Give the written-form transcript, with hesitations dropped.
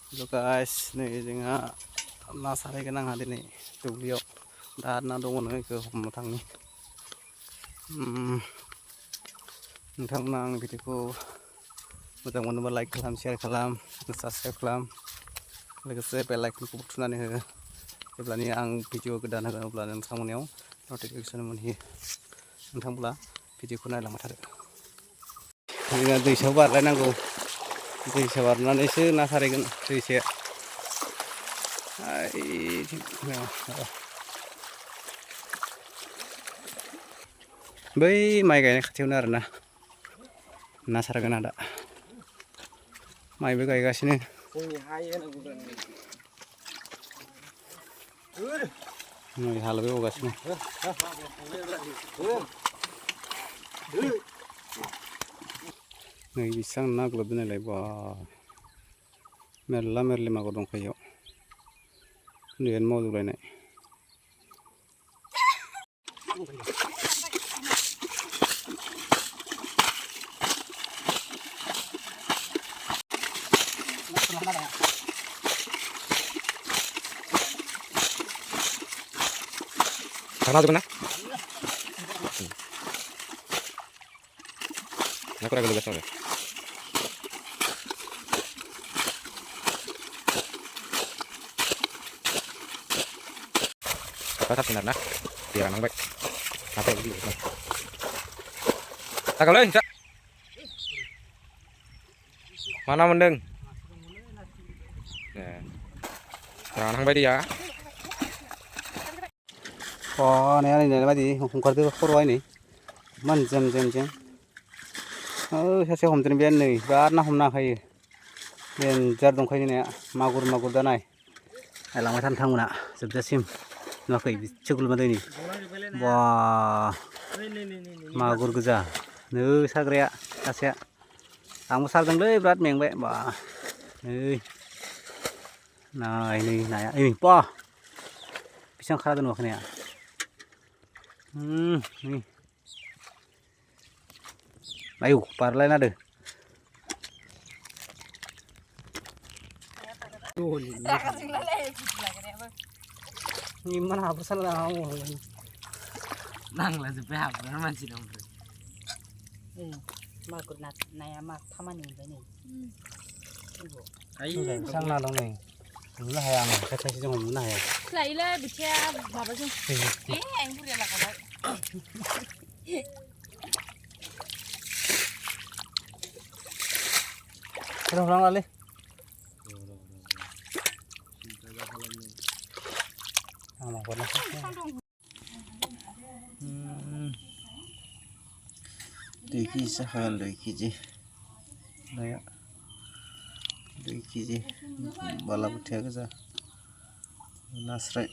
Halo guys, nih जोंहा ना सारहैगोन आंहा दिनै दुब्लियाव दा ना दङ इखो हमनो थांनि नोंथांमोना आंनि भिडिअखौ मोजां मोनोबा लाइक खालाम, शेयार खालाम, साबस्क्राइब खालाम, लोगोसे बेल आइकनखौबो थुनानै हो। जेब्लानि आं भिडिअ गोदान होगोन अब्ला नोंथांमोननियाव नटिफिकेसन मोनहैयो। नोंथांब्ला भिडिअखौ नायलांबाय थादो। जोंहा दैसायाव बारलायनांगौ, दैसा बारनानैसो ना सारहैगोन। दैसाया बै माइ गायनाय खाथियावनो आरोना ना सारगोन आदा। माइबो गायगासिनो। नै हालबो एवगासिनो। नै बेसां ना ग्लोबदों नायलाय बा मेरला मेरलि मागुर दंखायो इयाव। उन्दैयानो मावजोबलायनाय। Karena juga na? Aku ragu juga soalnya. Tetap benar nah, biar nang baik. Apa ini? Tak kalau ini, mana mendeng? Ya, jangan nang baik dia. Oh, này बायदि ओंखारदो खर'आ नै मान जेम सासे हमदों बे नै बिराद ना हमनो हाखायो। देनजार दंखायो नाया मागुर दा नाय नायलांबाय था नोंथांमोना जोबजासिम नुवाखै बिसोर दैनि बा मागुर गोजा नै सारग्राया सासेया। आंबो सारदोंलै बिराद मेंबाय बा नै नाया ओइ बा बेसेबां खारदों नुवाखै नाया। Ayo, parlai nade. Gimana apa salah kamu? Nang lah sampai apa nama sih dong? Magur naya mak taman ini. Ayo, sang nadong nih. Mana hayang? Kata si jom mana hayang? Lainlah bicara apa sih? Yang punya lah kabar. Terus orang lali. Ama pernah. Deki sahal deki je. Naya. Deki je. Bala putia ke za. Nasrai.